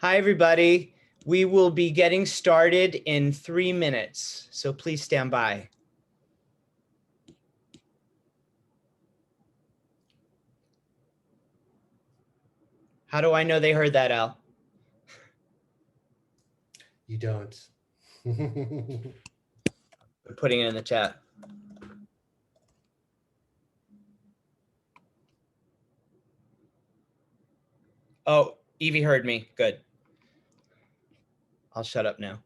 Hi, everybody. We will be getting started in 3 minutes, so please stand by. How do I know they heard that, Al? You don't. Putting it in the chat. Oh, Evie heard me. Good. I'll shut up now.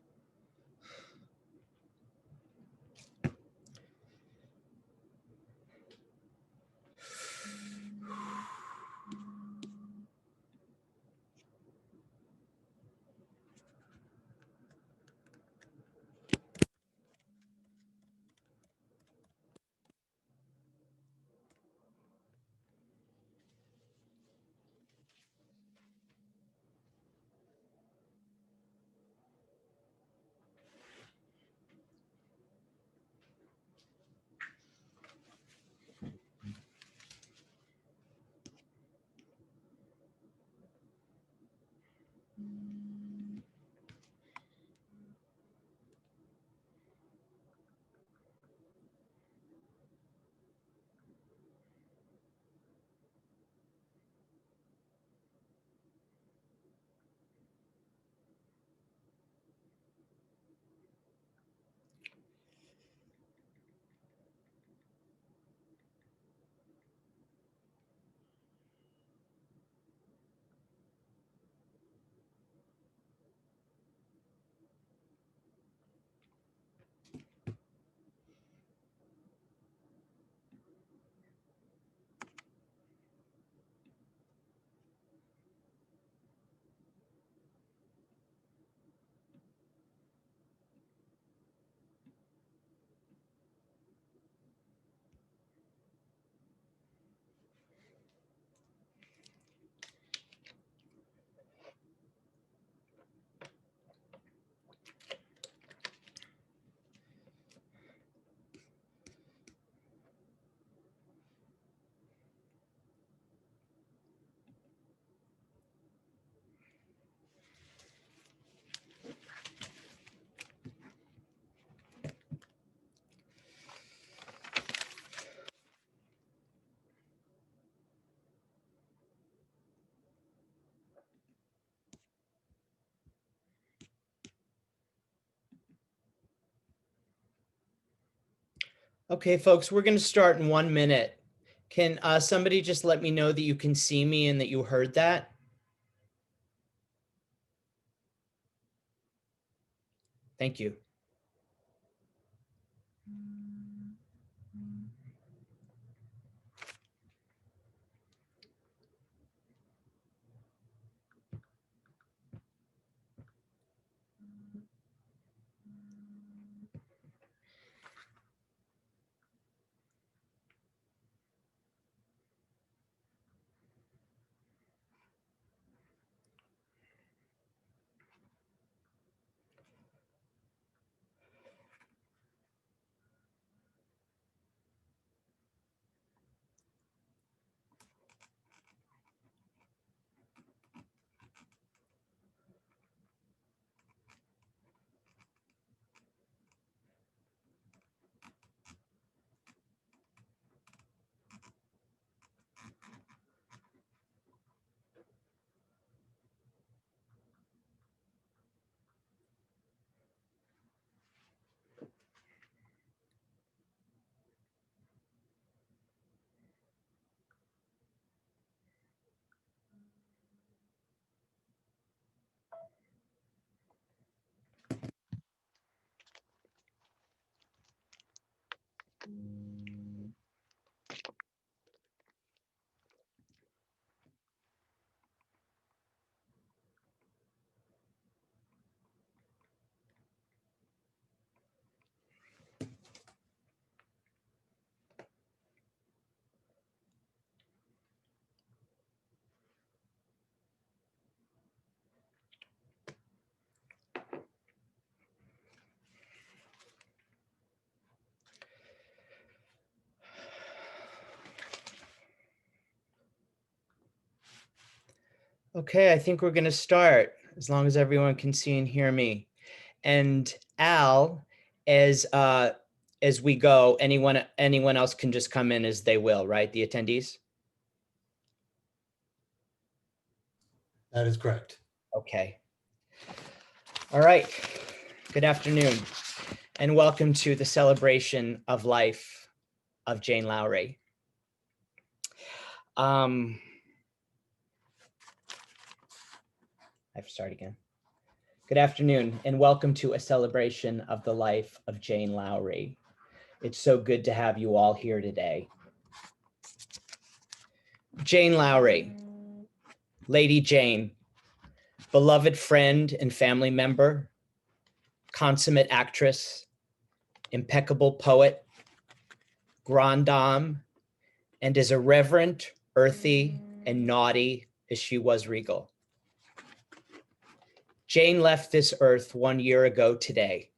Okay, folks, we're going to start in 1 minute. Can somebody just let me know that you can see me and that you heard that? Thank you. Okay, I think we're going to start. as long as everyone can see and hear me. And Al, as we go, anyone else can just come in as they will, right? The attendees? That is correct. Okay. All right. Good afternoon, and welcome to the celebration of life of Jane Lowry. I have to start again. Good afternoon, and welcome to a celebration of the life of Jane Lowry. It's so good to have you all here today. Jane Lowry, Lady Jane, beloved friend and family member, consummate actress, impeccable poet, grande dame, and as irreverent, earthy, and naughty as she was regal. Jane left this earth 1 year ago today.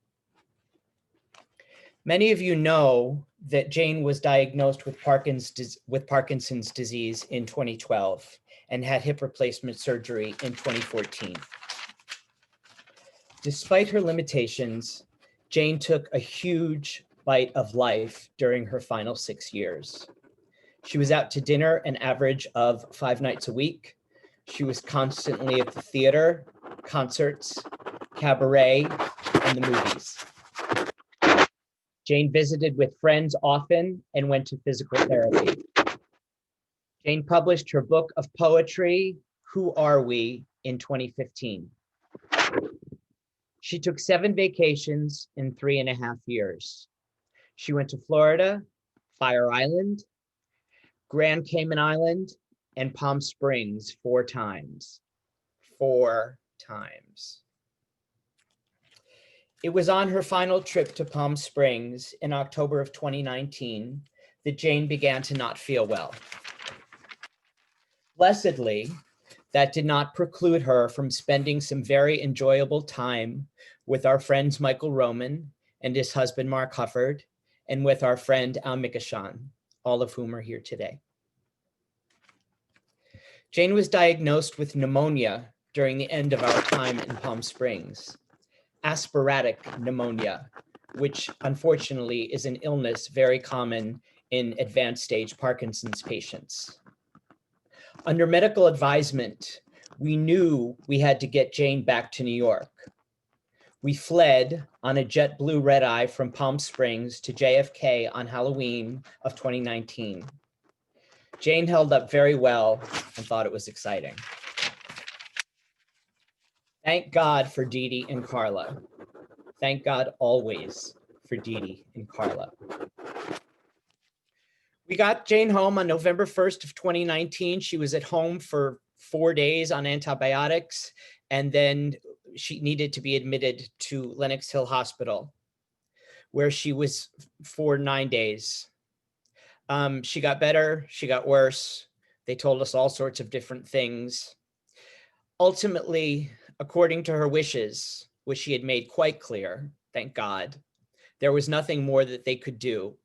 Many of you know that Jane was diagnosed with Parkinson's disease in 2012 and had hip replacement surgery in 2014. Despite her limitations, Jane took a huge bite of life during her final 6 years. She was out to dinner an average of 5 nights a week. She was constantly at the theater, concerts, cabaret, and the movies. Jane visited with friends often and went to physical therapy. Jane published her book of poetry, Who Are We, in 2015. She took 7 vacations in 3.5 years. She went to Florida, Fire Island, Grand Cayman Island, and Palm Springs 4 times. 4 times. It was on her final trip to Palm Springs in October of 2019 that Jane began to not feel well. Blessedly, that did not preclude her from spending some very enjoyable time with our friends Michael Roman and his husband Mark Hufford, and with our friend Al Mikashan, all of whom are here today. Jane was diagnosed with pneumonia during the end of our time in Palm Springs, aspiratic pneumonia, which unfortunately is an illness very common in advanced stage Parkinson's patients. Under medical advisement, we knew we had to get Jane back to New York. We fled on a JetBlue red-eye from Palm Springs to JFK on Halloween of 2019. Jane held up very well and thought it was exciting. Thank God for Dee Dee and Carla. Thank God always for Dee Dee and Carla. We got Jane home on November 1st of 2019. She was at home for 4 days on antibiotics, and then she needed to be admitted to Lenox Hill Hospital, where she was for 9 days. She got better, she got worse. They told us all sorts of different things. Ultimately, according to her wishes, which she had made quite clear, thank God, there was nothing more that they could do.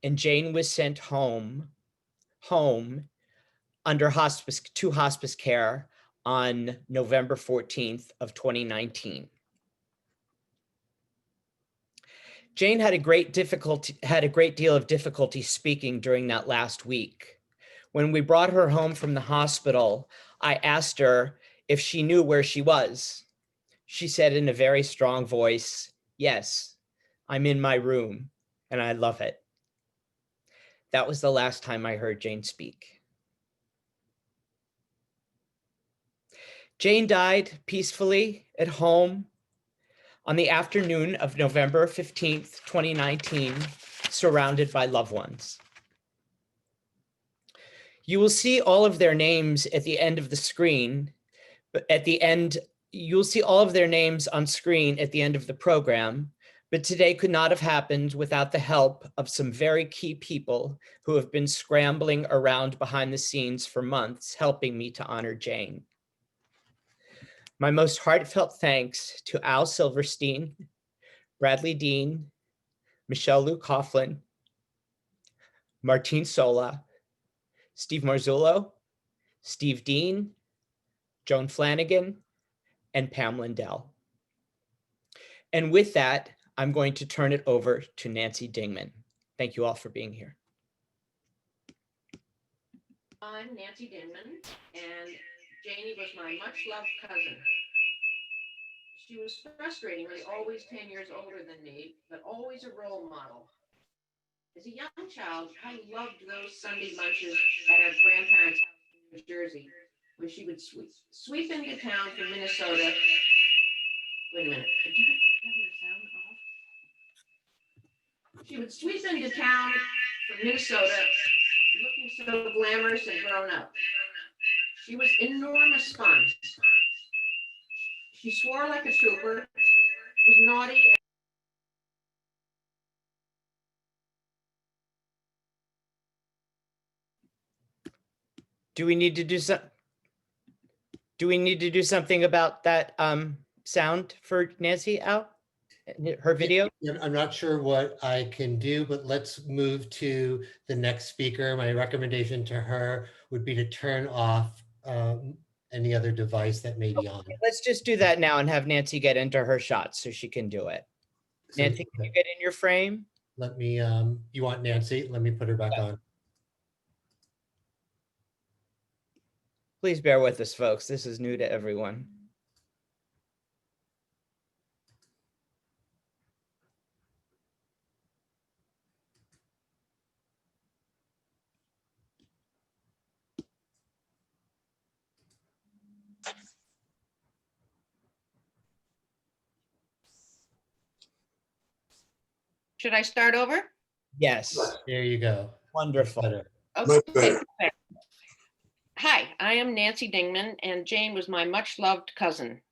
And Jane was sent home under hospice care on November 14th of 2019. Jane had a great deal of difficulty speaking during that last week. When we brought her home from the hospital, I asked her if she knew where she was. She said in a very strong voice, "Yes, I'm in my room, and I love it." That was the last time I heard Jane speak. Jane died peacefully at home on the afternoon of November 15th, 2019, surrounded by loved ones. You will see all of their names at the end of the screen, but at the end, you'll see all of their names on screen at the end of the program, but today could not have happened without the help of some very key people who have been scrambling around behind the scenes for months, helping me to honor Jane. My most heartfelt thanks to Al Silverstein, Bradley Dean, Michelle Lou Coughlin, Martine Sola, Steve Marzullo, Steve Dean, Joan Flanagan, and Pam Lindell. And with that, I'm going to turn it over to Nancy Dingman. Thank you all for being here. I'm Nancy Dingman, and Janie was my much-loved cousin. She was frustratingly always 10 years older than me, but always a role model. As a young child, I loved those Sunday lunches at our grandparents' house in New Jersey, when she would sweep into town from Minnesota. Wait a minute, did you have your sound off? She would sweep into town from Minnesota, looking so glamorous and grown up. She was enormous fun. She swore like a trooper, was naughty. Do we need to do something about that sound for Nancy, Al? Her video? Yeah, I'm not sure what I can do, but let's move to the next speaker. My recommendation to her would be to turn off any other device that may be on. Let's just do that now and have Nancy get into her shot so she can do it. So, Nancy, can you get in your frame? let me, you want Nancy? Let me put her back on. Please bear with us, folks. This is new to everyone. Should I start over? Yes, There you go. wonderful. Better. Okay. Hi, I am Nancy Dingman, and Jane was my much-loved cousin.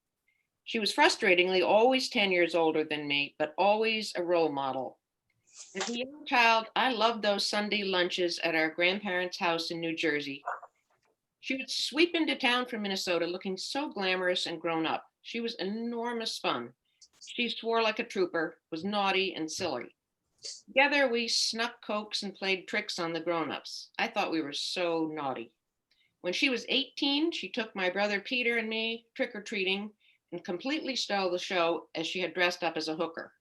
She was frustratingly always 10 years older than me, but always a role model. As a young child, I loved those Sunday lunches at our grandparents' house in New Jersey. She would sweep into town from Minnesota looking so glamorous and grown up. She was enormous fun. She swore like a trooper, was naughty and silly. Together, we snuck cokes and played tricks on the grown-ups. I thought we were so naughty. When she was 18, she took my brother Peter and me trick-or-treating and completely stole the show as she had dressed up as a hooker.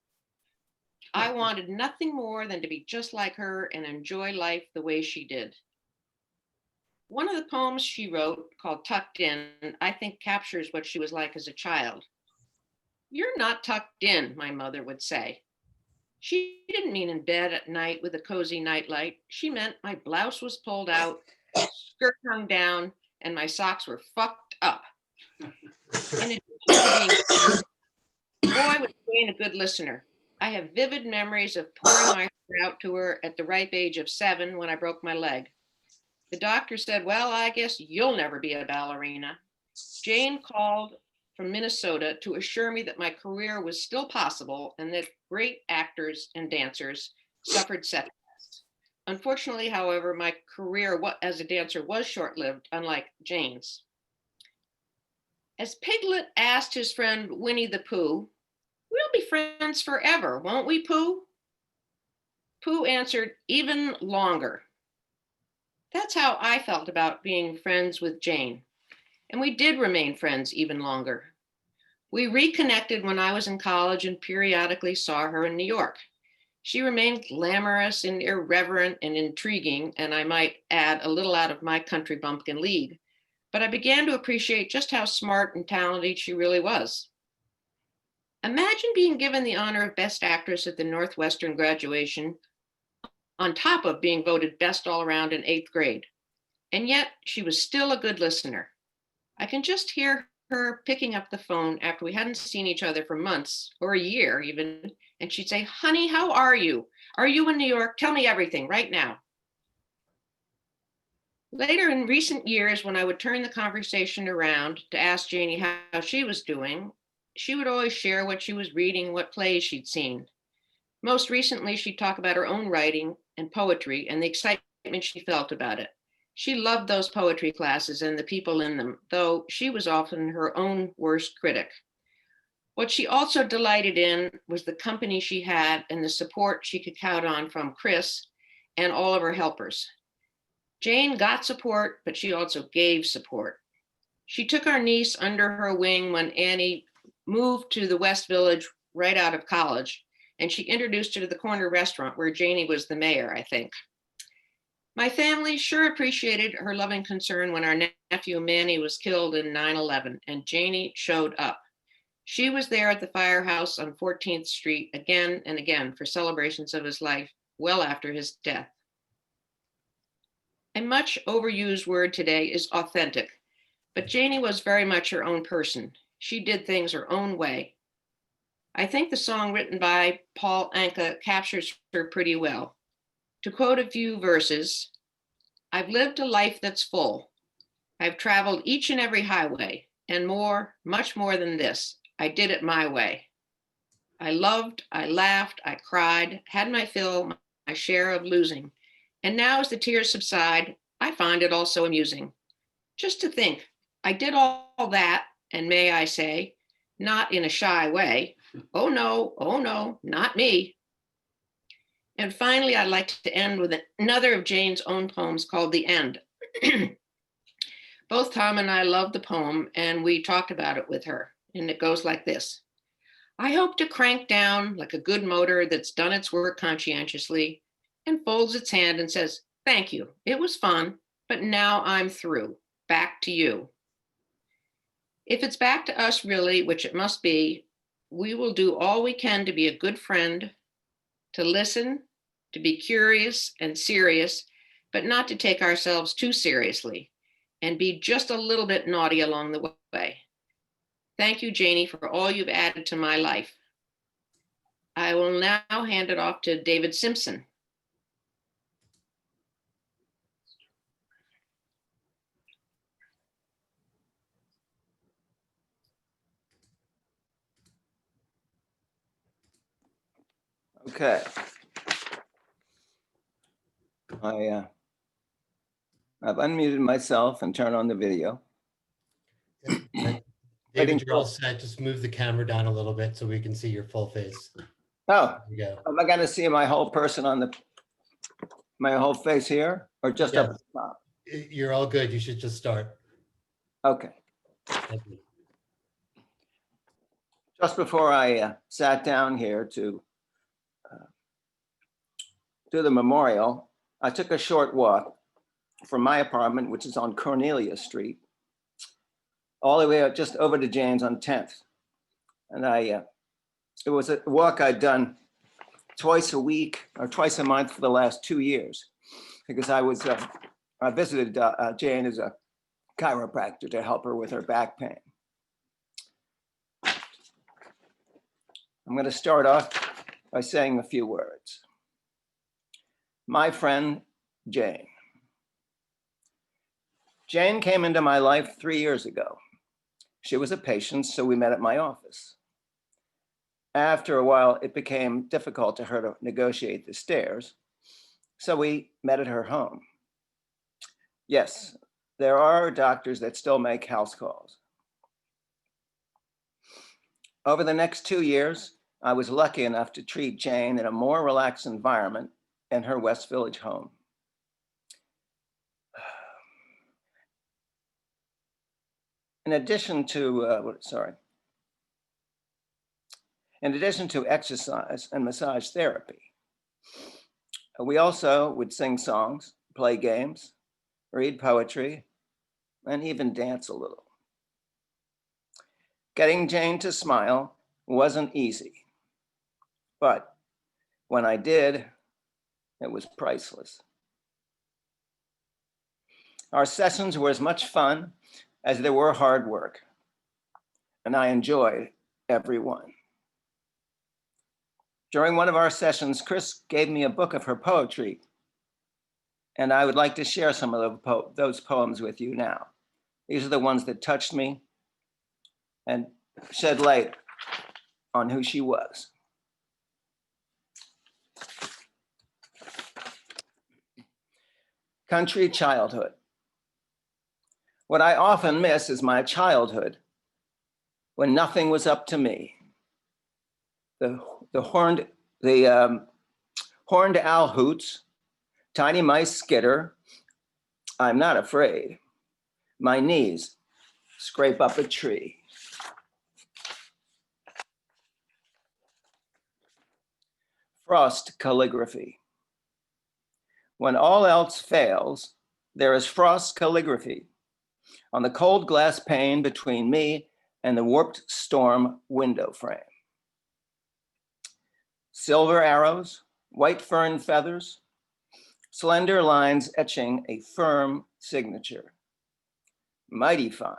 I wanted nothing more than to be just like her and enjoy life the way she did. One of the poems she wrote, called Tucked In, I think captures what she was like as a child. "You're not tucked in," my mother would say. She didn't mean in bed at night with a cozy nightlight. She meant my blouse was pulled out, skirt hung down, and my socks were fucked up. In addition to being, boy, was Jane a good listener. I have vivid memories of pouring my heart out to her at the ripe age of 7 when I broke my leg. The doctor said, "Well, I guess you'll never be a ballerina." Jane called from Minnesota to assure me that my career was still possible and that great actors and dancers suffered setbacks. Unfortunately, however, my career as a dancer was short-lived, unlike Jane's. As Piglet asked his friend Winnie the Pooh, "We'll be friends forever, won't we, Pooh?" Pooh answered, "Even longer." That's how I felt about being friends with Jane. And we did remain friends even longer. We reconnected when I was in college and periodically saw her in New York. She remained glamorous and irreverent and intriguing, and I might add a little out of my country bumpkin league. But I began to appreciate just how smart and talented she really was. Imagine being given the honor of Best Actress at the Northwestern graduation, on top of being voted best all around in 8th grade. And yet she was still a good listener. I can just hear her picking up the phone after we hadn't seen each other for months or a year even, and she'd say, "Honey, how are you? Are you in New York? Tell me everything right now." Later in recent years, when I would turn the conversation around to ask Janie how she was doing, she would always share what she was reading, what plays she'd seen. Most recently, she'd talk about her own writing and poetry and the excitement she felt about it. She loved those poetry classes and the people in them, though she was often her own worst critic. What she also delighted in was the company she had and the support she could count on from Chris and all of her helpers. Jane got support, but she also gave support. She took our niece under her wing when Annie moved to the West Village right out of college, and she introduced her to the corner restaurant where Janie was the mayor, I think. My family sure appreciated her loving concern when our nephew Manny was killed in 9/11, and Janie showed up. She was there at the firehouse on 14th Street again and again for celebrations of his life well after his death. A much overused word today is authentic, but Janie was very much her own person. She did things her own way. I think the song written by Paul Anka captures her pretty well. To quote a few verses, I've lived a life that's full. I've traveled each and every highway, and more, much more than this. I did it my way. I loved, I laughed, I cried, had my fill, my share of losing. And now as the tears subside, I find it also amusing. Just to think, I did all that, and may I say, not in a shy way. Oh no, not me. And finally, I'd like to end with another of Jane's own poems called The End. Both Tom and I loved the poem, and we talked about it with her. And it goes like this. I hope to crank down like a good motor that's done its work conscientiously and folds its hand and says, thank you, it was fun, but now I'm through. Back to you. If it's back to us really, which it must be, we will do all we can to be a good friend, to listen, to be curious and serious, but not to take ourselves too seriously, and be just a little bit naughty along the way. Thank you, Janie, for all you've added to my life. I will now hand it off to David Simpson. Okay. I've unmuted myself and turned on the video. David, you're all set. Just move the camera down a little bit so we can see your full face. Oh, There you go. am I going to see my whole person on my whole face here or just up Yes. at the top? You're all good. You should just start. Okay. Thank you. Just before I sat down here to do the memorial, I took a short walk from my apartment, which is on Cornelia Street, all the way up just over to Jane's on 10th. And it was a walk I'd done twice a week or twice a month for the last 2 years, because I visited Jane as a chiropractor to help her with her back pain. I'm going to start off by saying a few words. My friend, Jane. Jane came into my life 3 years ago. She was a patient, so we met at my office. After a while, it became difficult for her to negotiate the stairs, so we met at her home. Yes, there are doctors that still make house calls. Over the next 2 years, I was lucky enough to treat Jane in a more relaxed environment in her West Village home. In addition to exercise and massage therapy, we also would sing songs, play games, read poetry, and even dance a little. Getting Jane to smile wasn't easy, but when I did, it was priceless. Our sessions were as much fun as they were hard work, and I enjoyed every one. During one of our sessions, Chris gave me a book of her poetry, and I would like to share some of those poems with you now. These are the ones that touched me and shed light on who she was. Country childhood. What I often miss is my childhood, when nothing was up to me. The horned owl hoots, tiny mice skitter. I'm not afraid. My knees scrape up a tree. Frost calligraphy. When all else fails, there is frost calligraphy on the cold glass pane between me and the warped storm window frame. Silver arrows, white fern feathers, slender lines etching a firm signature. Mighty fine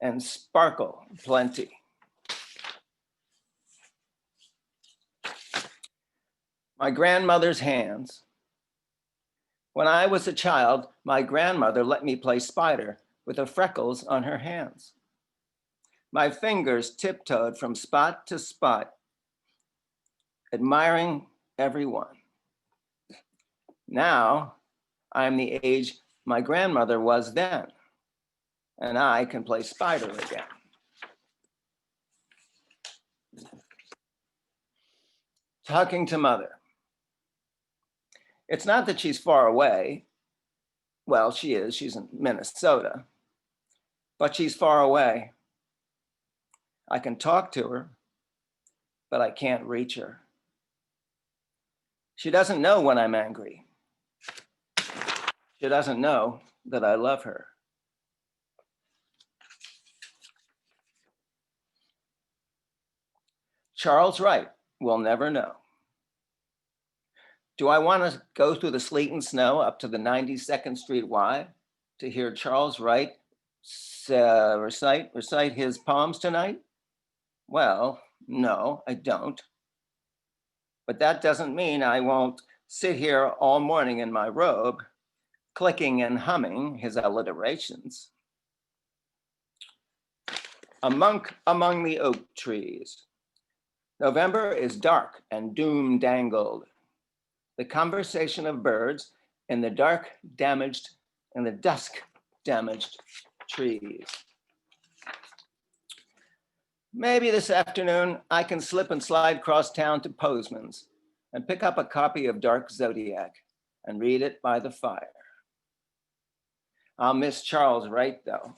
and sparkle plenty. My grandmother's hands. When I was a child, my grandmother let me play spider with the freckles on her hands. My fingers tiptoed from spot to spot, admiring every one. Now I'm the age my grandmother was then, and I can play spider again. Talking to mother. It's not that she's far away. Well, she is, she's in Minnesota, but she's far away. I can talk to her, but I can't reach her. She doesn't know when I'm angry. She doesn't know that I love her. Charles Wright will never know. Do I want to go through the sleet and snow up to the 92nd Street Y to hear Charles Wright recite his poems tonight? Well, no, I don't. But that doesn't mean I won't sit here all morning in my robe, clicking and humming his alliterations. A monk among the oak trees. November is dark and doom dangled. The conversation of birds in the dusk damaged trees. Maybe this afternoon I can slip and slide across town to Postman's and pick up a copy of Dark Zodiac and read it by the fire. I'll miss Charles Wright though.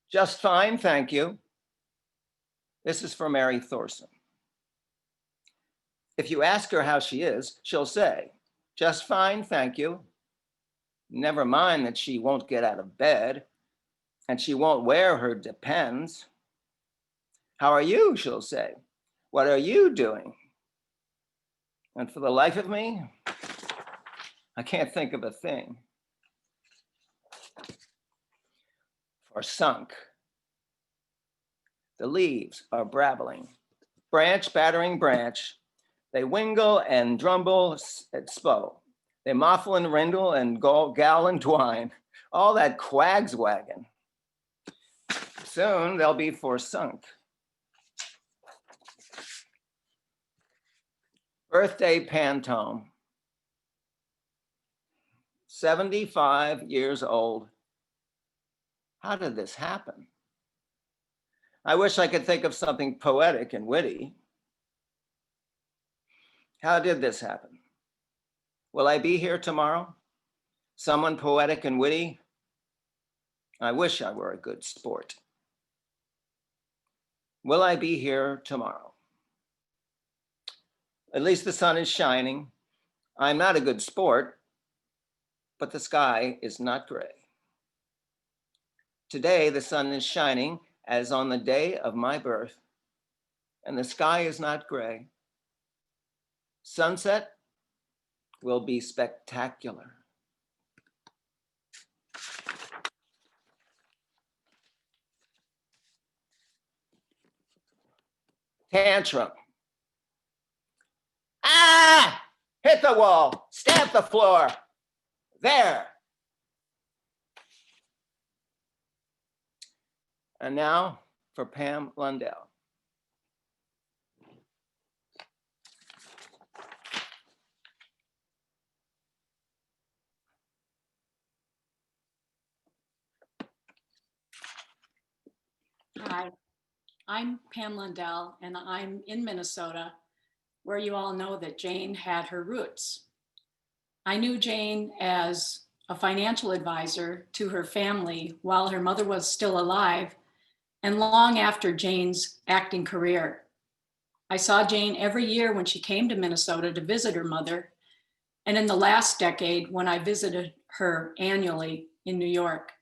Just fine, thank you. This is for Mary Thorson. If you ask her how she is, she'll say, just fine, thank you. Never mind that she won't get out of bed and she won't wear her Depends. How are you, she'll say. What are you doing? And for the life of me, I can't think of a thing. For sunk. The leaves are brabbling, branch battering branch. They wingle and drumble at Spo. They moffle and rindle and gal and twine, all that quag's wagon. Soon they'll be forsunk. Birthday Pantone. 75 years old. How did this happen? I wish I could think of something poetic and witty. How did this happen? Will I be here tomorrow? Someone poetic and witty? I wish I were a good sport. Will I be here tomorrow? At least the sun is shining. I'm not a good sport, but the sky is not gray. Today, the sun is shining as on the day of my birth, and the sky is not gray. Sunset will be spectacular. Tantrum. Ah! Hit the wall, stamp the floor. There. And now for Pam Lundell. Hi, I'm Pam Lundell, and I'm in Minnesota, where you all know that Jane had her roots. I knew Jane as a financial advisor to her family while her mother was still alive and long after Jane's acting career. I saw Jane every year when she came to Minnesota to visit her mother, and in the last decade when I visited her annually in New York.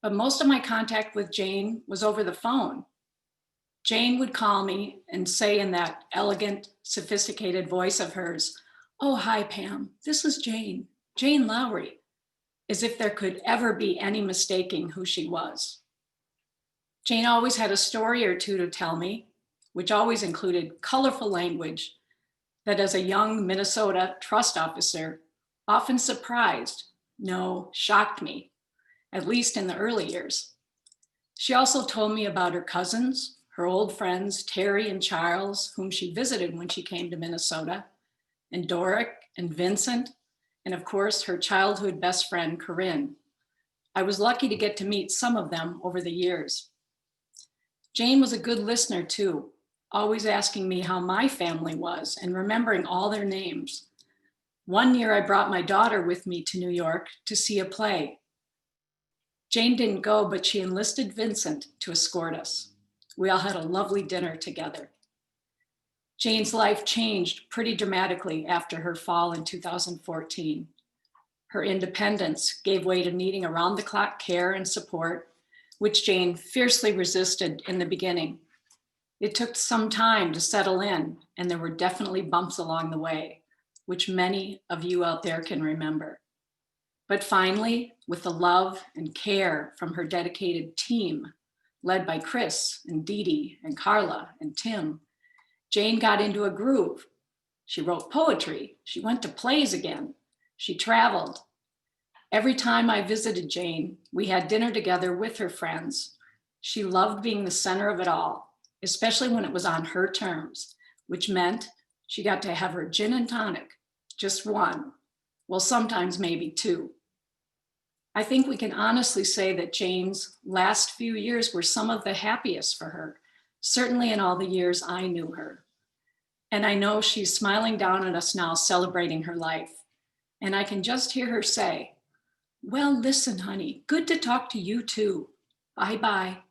But most of my contact with Jane was over the phone. Jane would call me and say in that elegant, sophisticated voice of hers, "Oh, hi, Pam, this is Jane, Jane Lowry," as if there could ever be any mistaking who she was. Jane always had a story or two to tell me, which always included colorful language that as a young Minnesota trust officer often surprised, no, shocked me, at least in the early years. She also told me about her cousins, her old friends, Terry and Charles, whom she visited when she came to Minnesota, and Doric and Vincent, and of course, her childhood best friend, Corinne. I was lucky to get to meet some of them over the years. Jane was a good listener too, always asking me how my family was and remembering all their names. One year I brought my daughter with me to New York to see a play. Jane didn't go, but she enlisted Vincent to escort us. We all had a lovely dinner together. Jane's life changed pretty dramatically after her fall in 2014. Her independence gave way to needing around-the-clock care and support, which Jane fiercely resisted in the beginning. It took some time to settle in, and there were definitely bumps along the way, which many of you out there can remember. But finally, with the love and care from her dedicated team, led by Chris and Dee Dee and Carla and Tim, Jane got into a groove. She wrote poetry. She went to plays again. She traveled. Every time I visited Jane, we had dinner together with her friends. She loved being the center of it all, especially when it was on her terms, which meant she got to have her gin and tonic, just one, well, sometimes maybe two. I think we can honestly say that Jane's last few years were some of the happiest for her, certainly in all the years I knew her. And I know she's smiling down at us now, celebrating her life. And I can just hear her say, "Well, listen, honey, good to talk to you too. Bye-bye."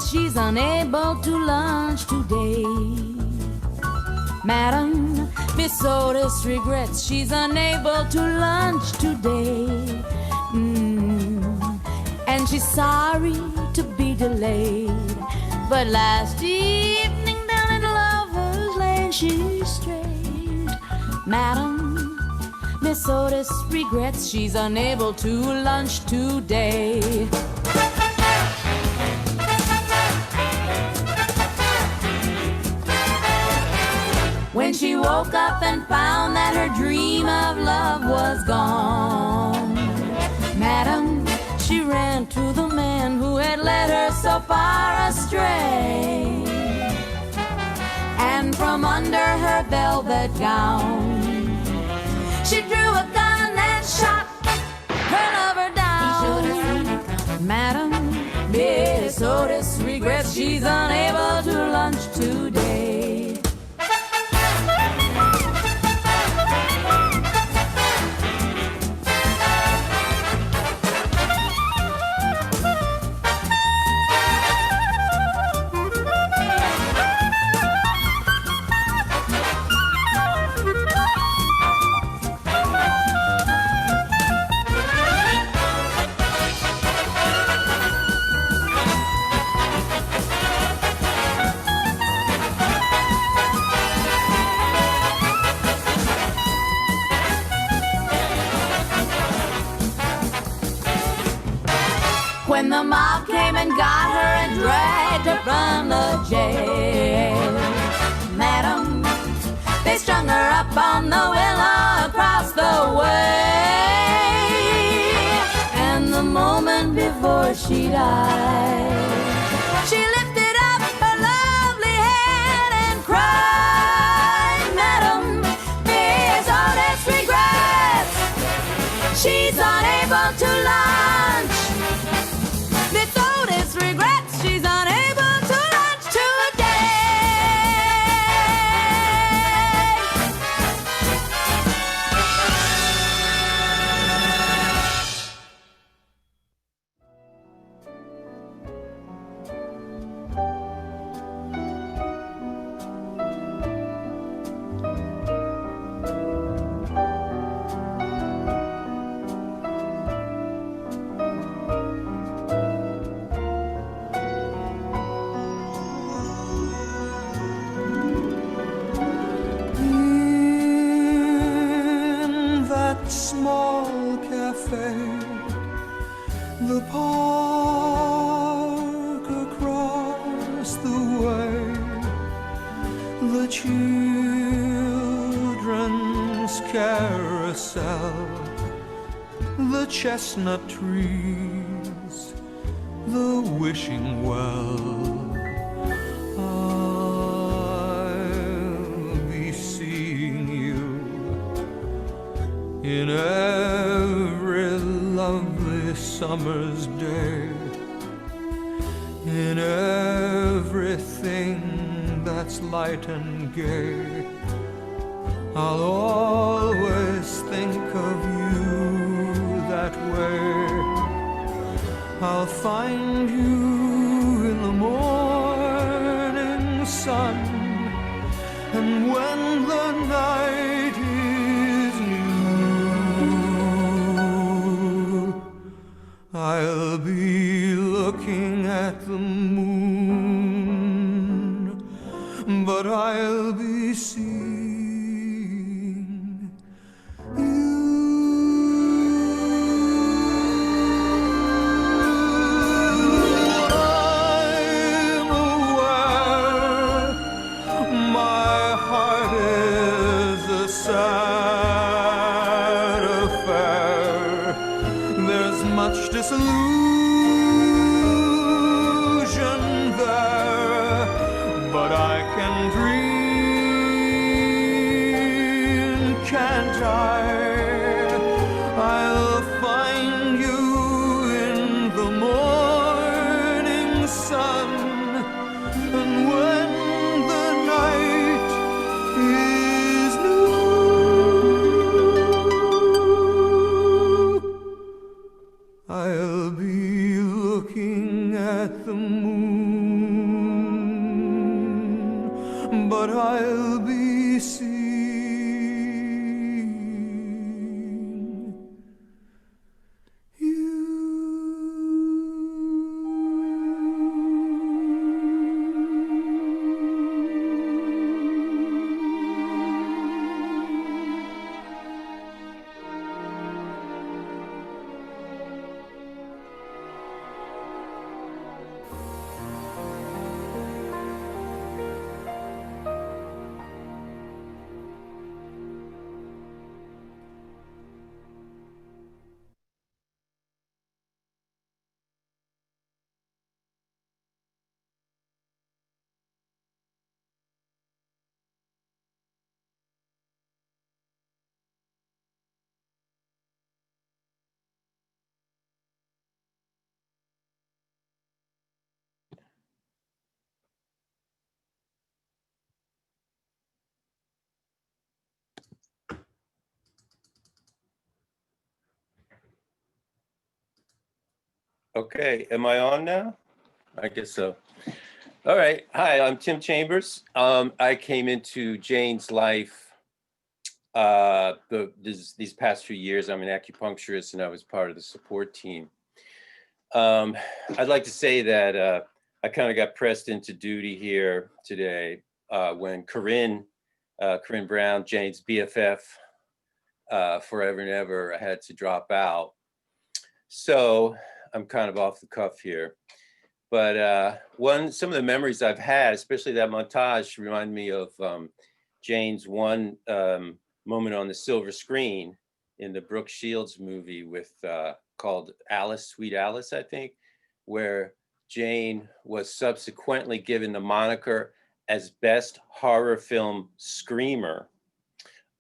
she's unable to lunch today. Madam, Miss Otis regrets she's unable to lunch today. And she's sorry to be delayed. But last evening down in Lover's Lane she strayed. Madam, Miss Otis regrets she's unable to lunch today. When she woke up and found that her dream of love was gone, Madam, she ran to the man who had led her so far astray. And from under her velvet gown, she drew a gun and shot her lover down. Madam, Miss Otis regrets she's unable to lunch today. When the mob came and got her and dragged her from the jail, Madam, they strung her up on the willow across the way. And the moment before she died, she lifted up her lovely head and cried, Madam, Miss Otis regrets she's unable to lunch. Miss Otis regrets she's unable to lunch today. Small cafe, the park across the way, the children's carousel, the chestnut trees, the wishing well. I'll be seeing you in every lovely summer's day, in everything that's light and gay. I'll always think of you that way. I'll find you in the morning sun, and when the night is new, I'll be looking at the moon, but I'll be seeing you. I'm aware my heart is a sad affair. There's much disillusion there, but I can dream, can't I? I'll find you in the morning sun, and when the night is new, I'll be looking at the moon. but I'll be seeing Okay, am I on now? I guess so. All right. Hi, I'm Tim Chambers. I came into Jane's life these past few years. I'm an acupuncturist and I was part of the support team. I'd like to say that I kind of got pressed into duty here today when Corinne Brown, Jane's BFF forever and ever, had to drop out. So I'm kind of off the cuff here. But some of the memories I've had, especially that montage, remind me of Jane's one moment on the silver screen in the Brooke Shields movie called Alice, Sweet Alice, I think, where Jane was subsequently given the moniker as best horror film screamer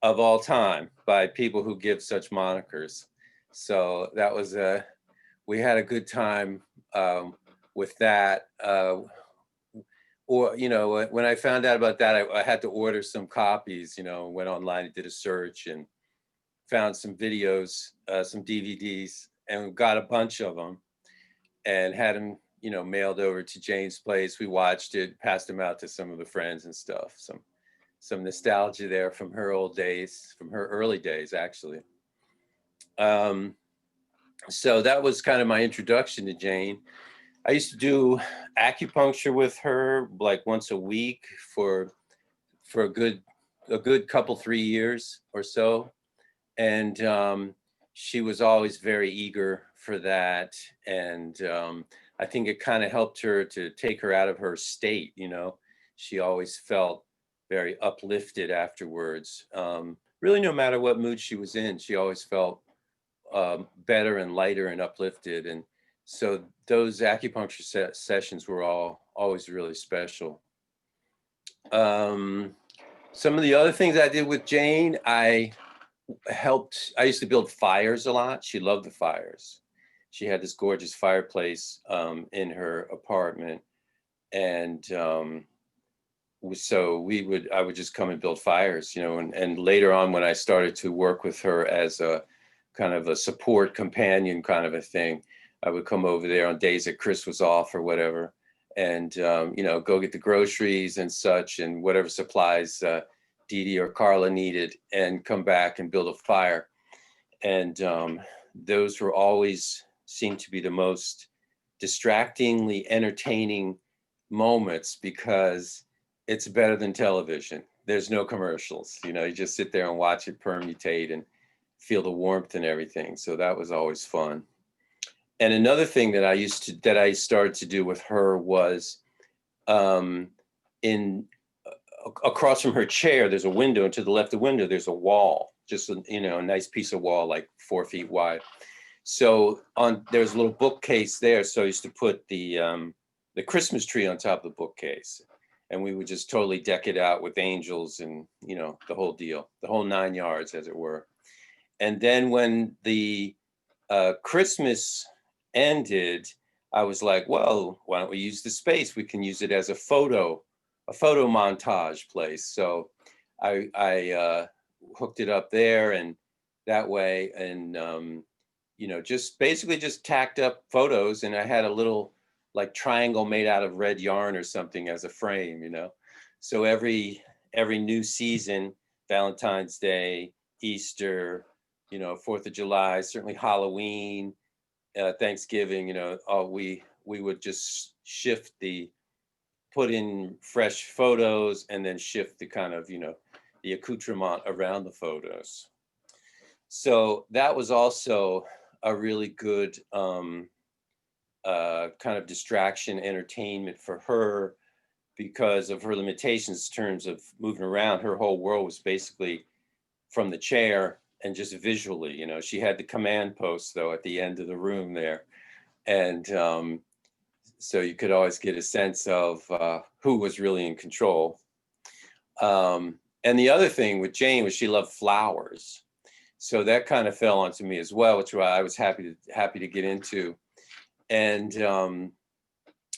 of all time by people who give such monikers. So that was we had a good time with that. Or, when I found out about that, I had to order some copies, went online and did a search and found some videos, some DVDs, and got a bunch of them and had them, mailed over to Jane's place. We watched it, passed them out to some of the friends and stuff. Some nostalgia there from her old days, from her early days, actually. So that was kind of my introduction to Jane. I used to do acupuncture with her like once a week for a good couple, 3 years or so. And she was always very eager for that. And I think it kind of helped her to take her out of her state, She always felt very uplifted afterwards. Really, no matter what mood she was in, she always felt better and lighter and uplifted. And so those acupuncture sessions were always really special. Some of the other things I did with Jane, I used to build fires a lot. She loved the fires. She had this gorgeous fireplace in her apartment. And so I would just come and build fires, and later on when I started to work with her as a kind of a support companion kind of a thing, I would come over there on days that Chris was off or whatever, and go get the groceries and such and whatever supplies Dee Dee or Carla needed, and come back and build a fire. And those were always seemed to be the most distractingly entertaining moments, because it's better than television. There's no commercials, you just sit there and watch it permutate and feel the warmth and everything. So that was always fun. And another thing that I started to do with her was across from her chair, there's a window, and to the left of the window, there's a wall, just a nice piece of wall, like 4 feet wide. So there's a little bookcase there. So I used to put the Christmas tree on top of the bookcase, and we would just totally deck it out with angels and, the whole deal, the whole 9 yards, as it were. And then when the Christmas ended, I was like, well, why don't we use the space? We can use it as a photo montage place. So I hooked it up there, and that way, and just basically just tacked up photos, and I had a little like triangle made out of red yarn or something as a frame, So every every new season, Valentine's Day, Easter, 4th of July, certainly Halloween, Thanksgiving, we would just put in fresh photos and then shift the kind of, the accoutrement around the photos. So that was also a really good kind of distraction, entertainment for her, because of her limitations in terms of moving around. Her whole world was basically from the chair and just visually, she had the command post though at the end of the room there. And so you could always get a sense of who was really in control. And the other thing with Jane was she loved flowers. So that kind of fell onto me as well, which I was happy to get into. And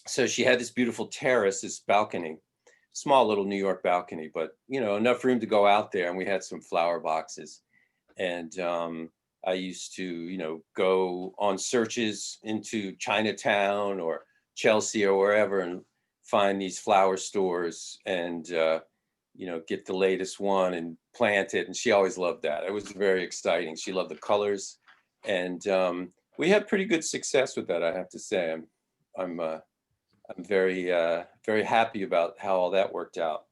so she had this beautiful terrace, this balcony, small little New York balcony, but enough room to go out there. And we had some flower boxes. And I used to, go on searches into Chinatown or Chelsea or wherever and find these flower stores and, get the latest one and plant it. And she always loved that. It was very exciting. She loved the colors. And we had pretty good success with that, I have to say. I'm very, very happy about how all that worked out.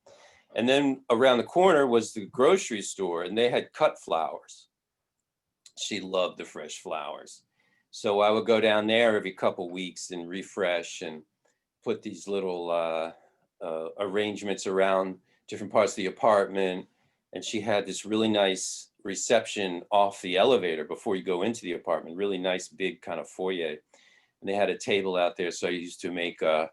And then around the corner was the grocery store, and they had cut flowers. She loved the fresh flowers. So I would go down there every couple weeks and refresh and put these little arrangements around different parts of the apartment. And she had this really nice reception off the elevator before you go into the apartment, really nice big kind of foyer. And they had a table out there. So I used to make a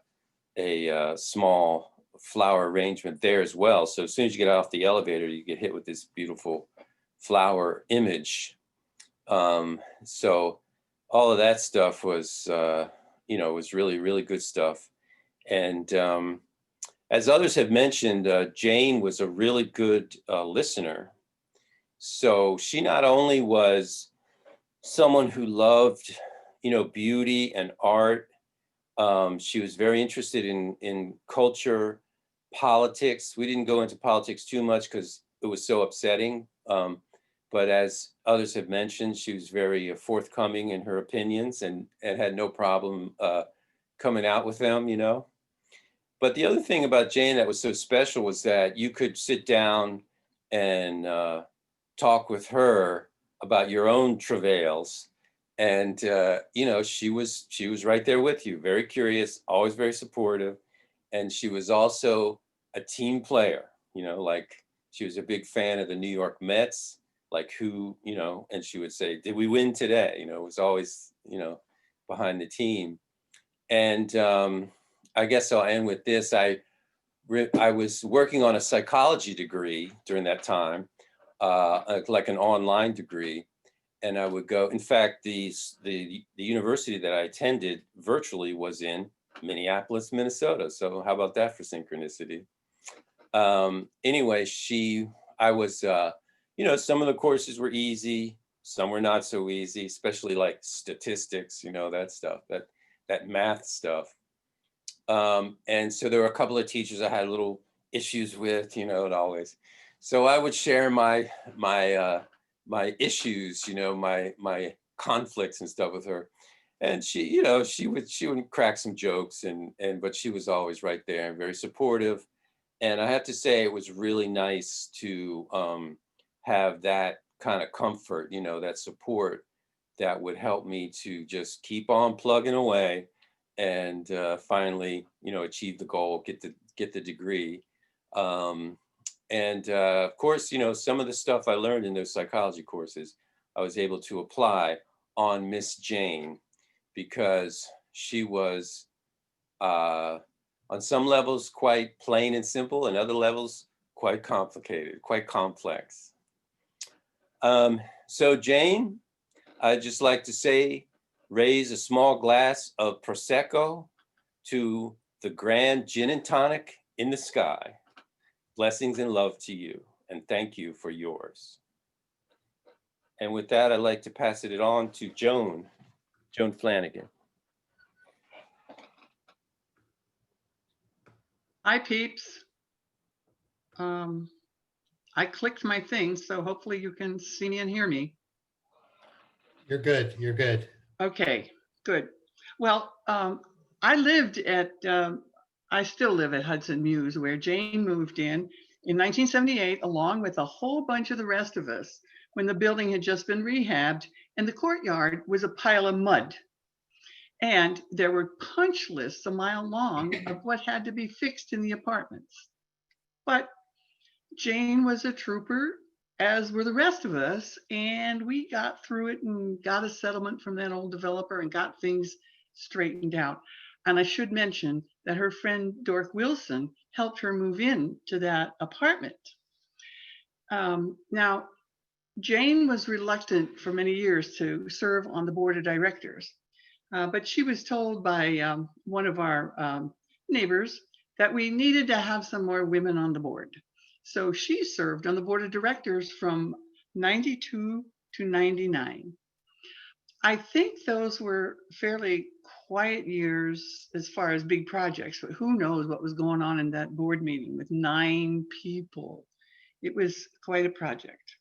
small flower arrangement there as well. So as soon as you get off the elevator, you get hit with this beautiful flower image. So all of that stuff was, was really, really good stuff. And as others have mentioned, Jane was a really good listener. So she not only was someone who loved, beauty and art. She was very interested in culture, politics. We didn't go into politics too much because it was so upsetting. But as others have mentioned, she was very forthcoming in her opinions and had no problem coming out with them, But the other thing about Jane that was so special was that you could sit down and talk with her about your own travails. And, she was right there with you, very curious, always very supportive. And she was also a team player, like she was a big fan of the New York Mets, like who, and she would say, did we win today? It was always, behind the team. And I guess I'll end with this. I was working on a psychology degree during that time, like an online degree. And I would go, in fact, the university that I attended virtually was in Minneapolis, Minnesota. So how about that for synchronicity? Anyway, I was, some of the courses were easy, some were not so easy, especially like statistics, that stuff, that math stuff. And so there were a couple of teachers I had little issues with, and always. So I would share my issues, my conflicts and stuff with her. And she would crack some jokes but she was always right there and very supportive. And I have to say, it was really nice to have that kind of comfort, that support that would help me to just keep on plugging away and finally, achieve the goal, get the degree. And of course, some of the stuff I learned in those psychology courses, I was able to apply on Miss Jane, because she was on some levels quite plain and simple, and other levels quite complicated, quite complex. So Jane, I'd just like to say, raise a small glass of Prosecco to the grand gin and tonic in the sky. Blessings and love to you, and thank you for yours. And with that, I'd like to pass it on to Joan Flanagan. Hi, peeps. I clicked my thing, so hopefully you can see me and hear me. You're good. You're good. Okay, good. Well, I still live at Hudson Mews, where Jane moved in 1978, along with a whole bunch of the rest of us, when the building had just been rehabbed and the courtyard was a pile of mud. And there were punch lists a mile long of what had to be fixed in the apartments. But Jane was a trooper, as were the rest of us, and we got through it and got a settlement from that old developer and got things straightened out. And I should mention that her friend Dork Wilson helped her move in to that apartment. Now, Jane was reluctant for many years to serve on the board of directors, but she was told by one of our neighbors that we needed to have some more women on the board. So she served on the board of directors from 92 to 99. I think those were fairly quiet years as far as big projects, but who knows what was going on in that board meeting with 9 people. It was quite a project.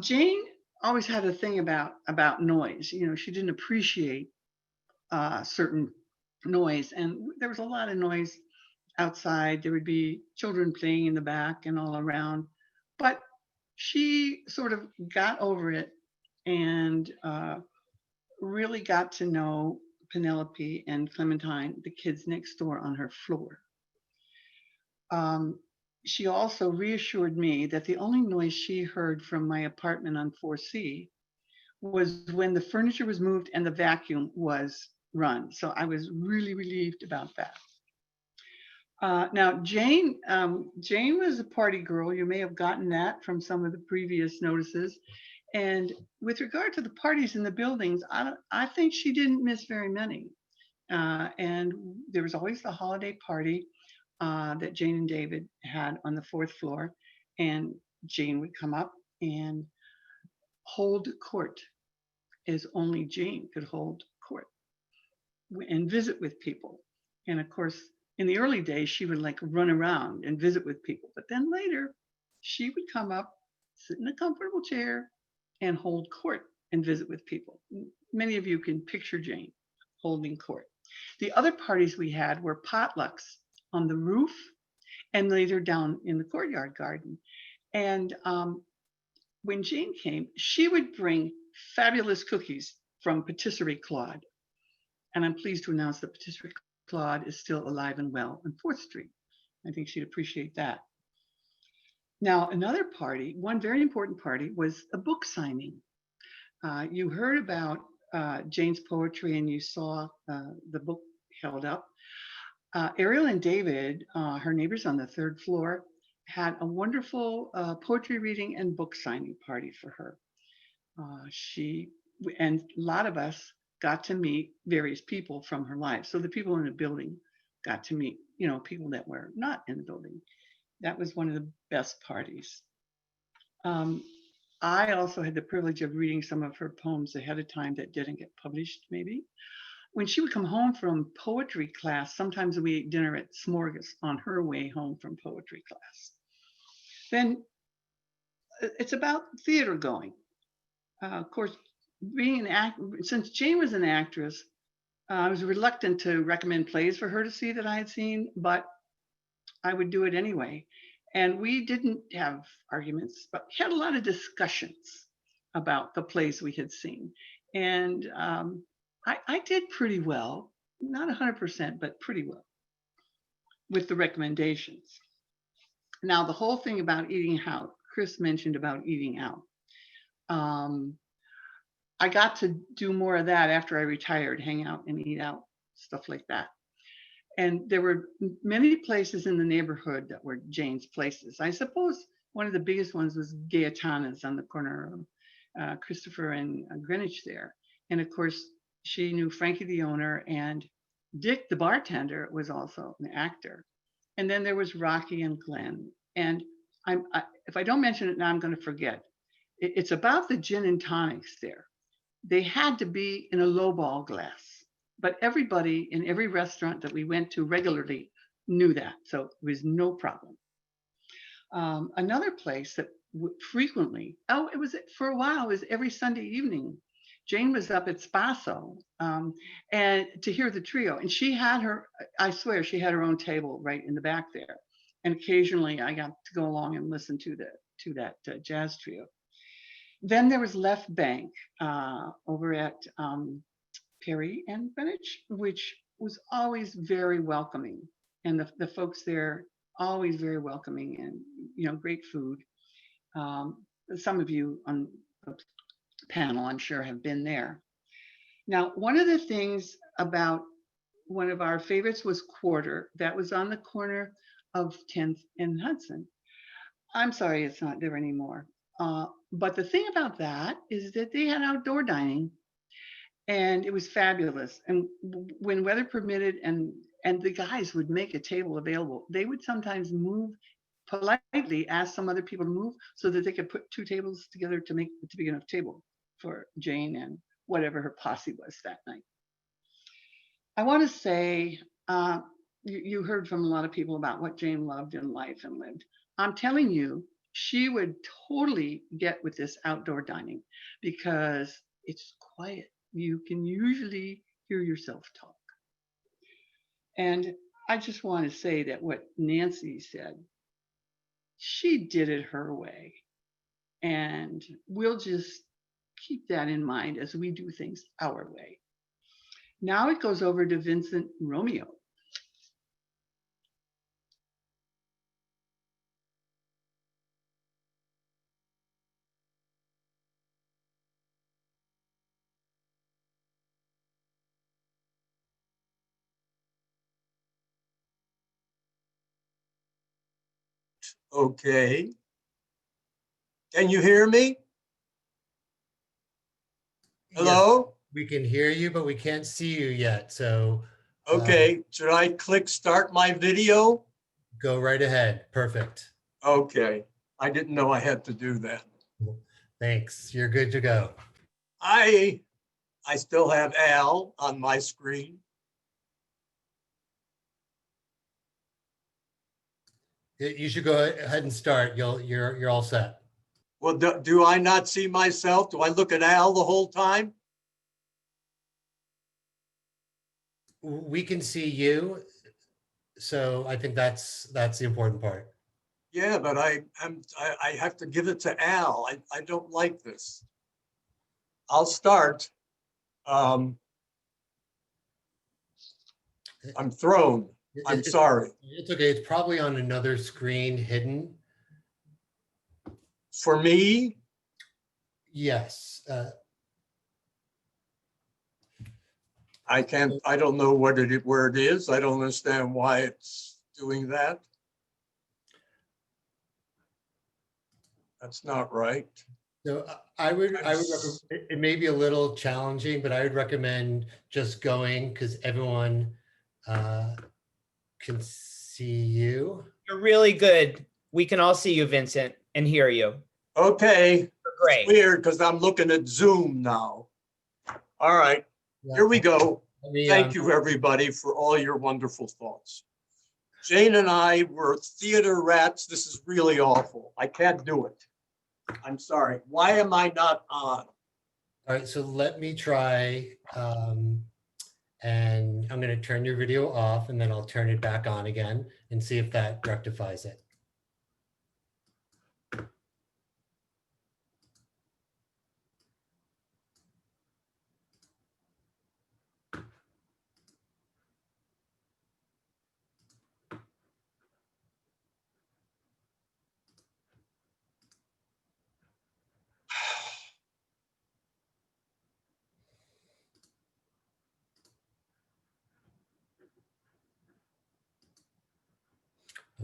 Jane always had a thing about noise. You know, she didn't appreciate certain noise, and there was a lot of noise outside. There would be children playing in the back and all around, but she sort of got over it and really got to know Penelope and Clementine, the kids next door on her floor. She also reassured me that the only noise she heard from my apartment on 4C was when the furniture was moved and the vacuum was run. So I was really relieved about that. Now, Jane was a party girl. You may have gotten that from some of the previous notices. And with regard to the parties in the buildings, I think she didn't miss very many. And there was always the holiday party that Jane and David had on the 4th floor. And Jane would come up and hold court, as only Jane could hold court, and visit with people. And of course, in the early days, she would like run around and visit with people. But then later, she would come up, sit in a comfortable chair, and hold court and visit with people. Many of you can picture Jane holding court. The other parties we had were potlucks on the roof and later down in the courtyard garden. And when Jane came, she would bring fabulous cookies from Patisserie Claude. And I'm pleased to announce that Patisserie Claude is still alive and well on 4th Street. I think she'd appreciate that. Now, another party, one very important party, was a book signing. You heard about Jane's poetry and you saw the book held up. Ariel and David, her neighbors on the 3rd floor, had a wonderful poetry reading and book signing party for her. She and a lot of us got to meet various people from her life. So the people in the building got to meet, you know, people that were not in the building. That was one of the best parties. I also had the privilege of reading some of her poems ahead of time that didn't get published, maybe. When she would come home from poetry class, sometimes we ate dinner at Smorgas on her way home from poetry class. Then it's about theater going. Of course, being since Jane was an actress, I was reluctant to recommend plays for her to see that I had seen, but I would do it anyway. And we didn't have arguments, but we had a lot of discussions about the plays we had seen. And I did pretty well, not 100%, but pretty well with the recommendations. Now, the whole thing about eating out, Chris mentioned about eating out. I got to do more of that after I retired, hang out and eat out, stuff like that. And there were many places in the neighborhood that were Jane's places. I suppose one of the biggest ones was Gaetana's on the corner of Christopher and Greenwich there. And of course, she knew Frankie, the owner, and Dick, the bartender, was also an actor. And then there was Rocky and Glenn. And if I don't mention it now, I'm going to forget. It's about the gin and tonics there. They had to be in a lowball glass, but everybody in every restaurant that we went to regularly knew that. So it was no problem. Another place that frequently, oh, it was for a while, it was every Sunday evening. Jane was up at Spaso and to hear the trio. And she had her, I swear, she had her own table right in the back there. And occasionally I got to go along and listen to that jazz trio. Then there was Left Bank over at Perry and Greenwich, which was always very welcoming. And the folks there, always very welcoming and, you know, great food. Some of you on the panel, I'm sure, have been there. Now, one of the things about one of our favorites was Quarter. That was on the corner of 10th and Hudson. I'm sorry it's not there anymore. But the thing about that is that they had outdoor dining and it was fabulous. And when weather permitted and the guys would make a table available, they would sometimes move, politely ask some other people to move so that they could put two tables together to make a big enough table for Jane and whatever her posse was that night. I want to say, you heard from a lot of people about what Jane loved in life and lived. I'm telling you, she would totally get with this outdoor dining because it's quiet. You can usually hear yourself talk. And I just want to say that what Nancy said, she did it her way. And we'll just keep that in mind as we do things our way. Now it goes over to Vincent Romeo. Okay. Can you hear me? Hello? We can hear you, but we can't see you yet. So Okay, should I click start my video? go right ahead. Perfect. Okay, I didn't know I had to do that. Thanks. You're good to go. I still have Al on my screen. You should go ahead and start. You're all set. Well, do I not see myself? Do I look at Al the whole time? We can see you. So I think that's the important part. Yeah, but I have to give it to Al. I don't like this. I'll start. I'm thrown. I'm sorry. It's okay. It's probably on another screen hidden. For me, Yes. I don't know where it is. I don't understand why it's doing that. That's not right. So I would it may be a little challenging, but I would recommend just going because everyone can see you. You're really good. We can all see you, Vincent, and hear you. Okay. You're great. Weird because I'm looking at Zoom now. All right, here we go. Thank you, everybody, for all your wonderful thoughts. Jane and I were theater rats. This is really awful. I can't do it. I'm sorry. Why am I not on? All right, so let me try, and I'm going to turn your video off, and then I'll turn it back on again and see if that rectifies it.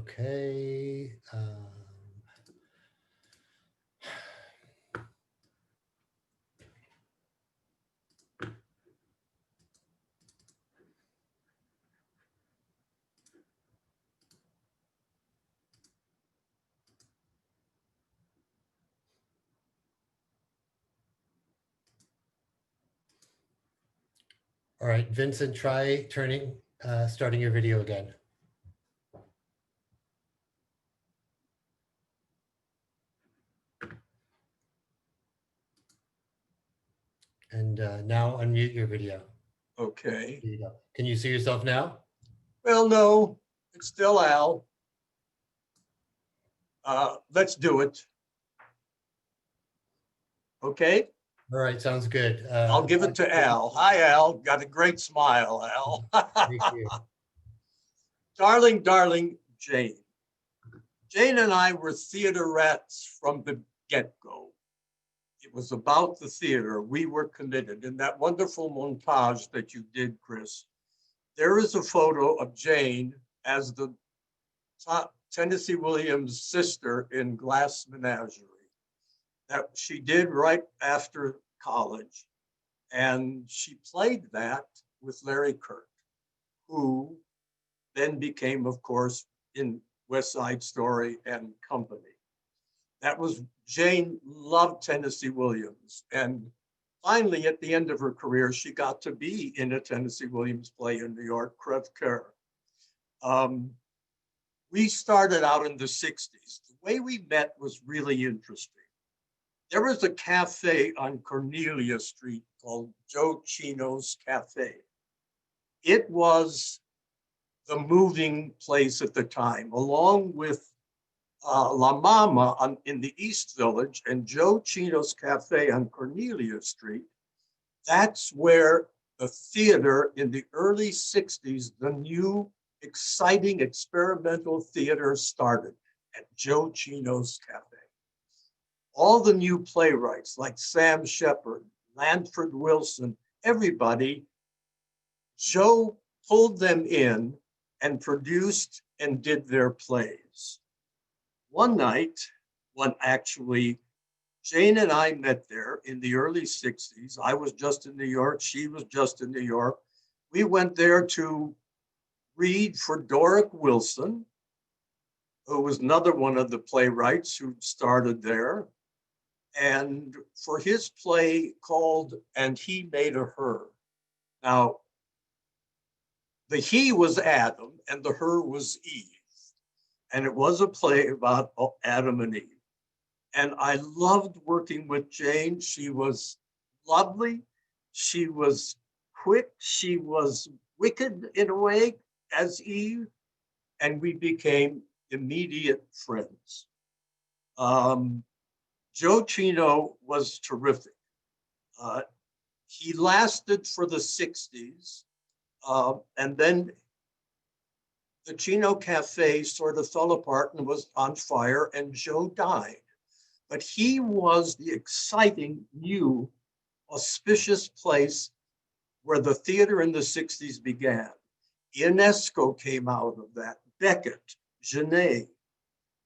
Okay. All right, Vincent, try starting your video again. And now unmute your video. Okay. There you go. Can you see yourself now? Well, no, it's still Al. Let's do it. Okay, All right, sounds good. I'll give it to Al. Hi, Al. Got a great smile, Thank Al. you. Darling, darling Jane. Jane and I were theater rats from the get-go. It was about the theater. We were committed. In that wonderful montage that you did, Chris, there is a photo of Jane as the Tennessee Williams' sister in Glass Menagerie that she did right after college. And she played that with Larry Kirk, who then became, of course, in West Side Story and Company. That was, Jane loved Tennessee Williams. And finally, at the end of her career, she got to be in a Tennessee Williams play in New York, Creve Coeur. We started out in the 60s. The way we met was really interesting. There was a cafe on Cornelia Street called Joe Chino's Cafe. It was the moving place at the time, along with La Mama in the East Village and Joe Chino's Cafe on Cornelia Street. That's where the theater in the early 60s, the new exciting experimental theater started at Joe Chino's Cafe. All the new playwrights like Sam Shepard, Lanford Wilson, everybody, Joe pulled them in and produced and did their plays. One night, when actually Jane and I met there in the early 60s, I was just in New York, she was just in New York. We went there to read for Doric Wilson, who was another one of the playwrights who started there, and for his play called And He Made a Her. Now, the he was Adam and the her was Eve. And it was a play about Adam and Eve. And I loved working with Jane. She was lovely. She was quick. She was wicked in a way as Eve. And we became immediate friends. Joe Chino was terrific. He lasted for the 60s. And then the Chino Cafe sort of fell apart and was on fire, and Joe died. But he was the exciting, new, auspicious place where the theater in the 60s began. Ionesco came out of that, Beckett, Genet.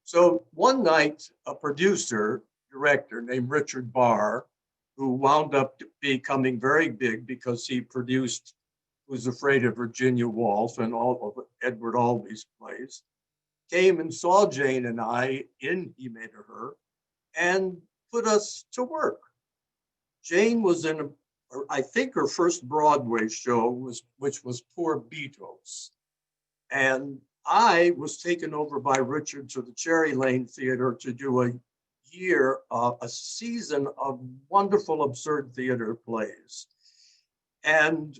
So one night, a producer, director named Richard Barr, who wound up becoming very big because he produced Who's Afraid of Virginia Woolf and all of Edward Albee's plays, came and saw Jane and I in He Made a Her and put us to work. Jane was in, I think her first Broadway show which was Poor Beatles. And I was taken over by Richard to the Cherry Lane Theater to do a season of wonderful absurd theater plays. And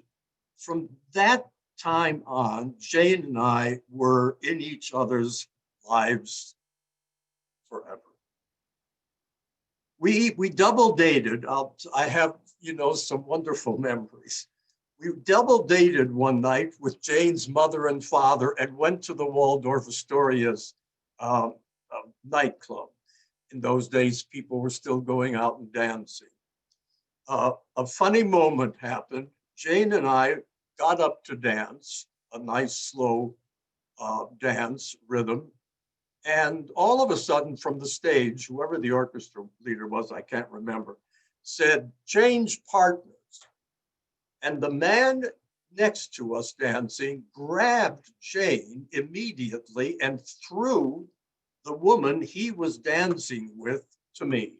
from that time on, Jane and I were in each other's lives forever. We double dated. I have, some wonderful memories. We double dated one night with Jane's mother and father and went to the Waldorf Astoria's nightclub. In those days, people were still going out and dancing. A funny moment happened. Jane and I got up to dance, a nice slow dance rhythm. And all of a sudden from the stage, whoever the orchestra leader was, I can't remember, said, change partners. And the man next to us dancing grabbed Jane immediately and threw the woman he was dancing with to me.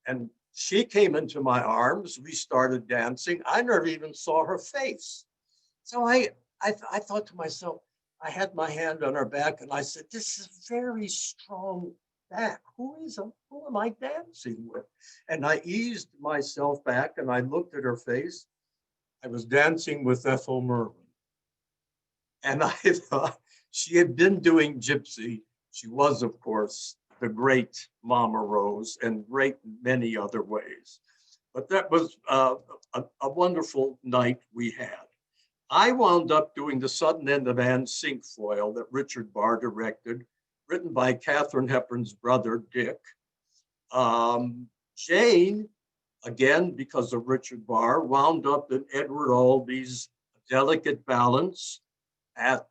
And she came into my arms. We started dancing. I never even saw her face. So I thought to myself, I had my hand on her back and I said, this is very strong back. Who am I dancing with? And I eased myself back and I looked at her face. I was dancing with Ethel Merlin. And I thought she had been doing gypsy. She was, of course, the great Mama Rose and great in many other ways. But that was a wonderful night we had. I wound up doing the Sudden End of Anne Cinquefoil that Richard Barr directed, written by Katharine Hepburn's brother, Dick. Jane, again, because of Richard Barr, wound up in Edward Albee's Delicate Balance at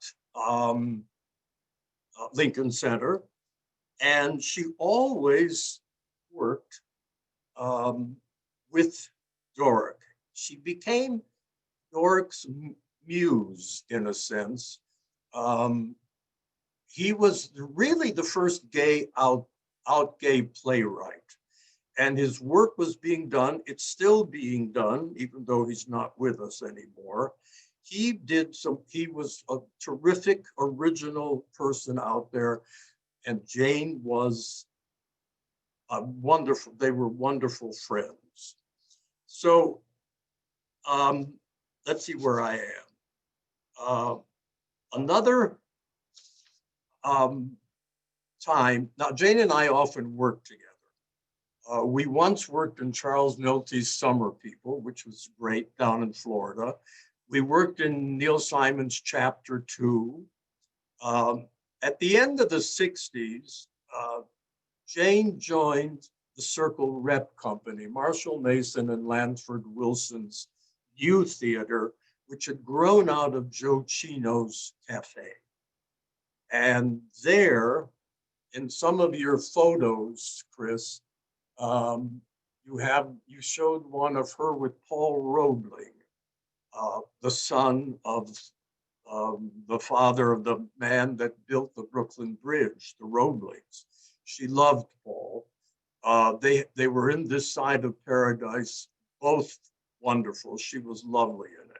Lincoln Center. And she always worked with Doric. She became Doric's muse, in a sense. He was really the first out gay playwright. And his work was being done. It's still being done, even though he's not with us anymore. He was a terrific, original person out there. And Jane was they were wonderful friends. So let's see where I am. Another time, now Jane and I often work together. We once worked in Charles Nolte's Summer People, which was great down in Florida. We worked in Neil Simon's Chapter 2. At the end of the 60s, Jane joined the Circle Rep Company, Marshall Mason and Lansford Wilson's new theater, which had grown out of Joe Chino's cafe. And there, in some of your photos, Chris, you showed one of her with Paul Roebling, the son of the father of the man that built the Brooklyn Bridge, the Roeblings. She loved Paul. They were in This Side of Paradise, both wonderful. She was lovely in it.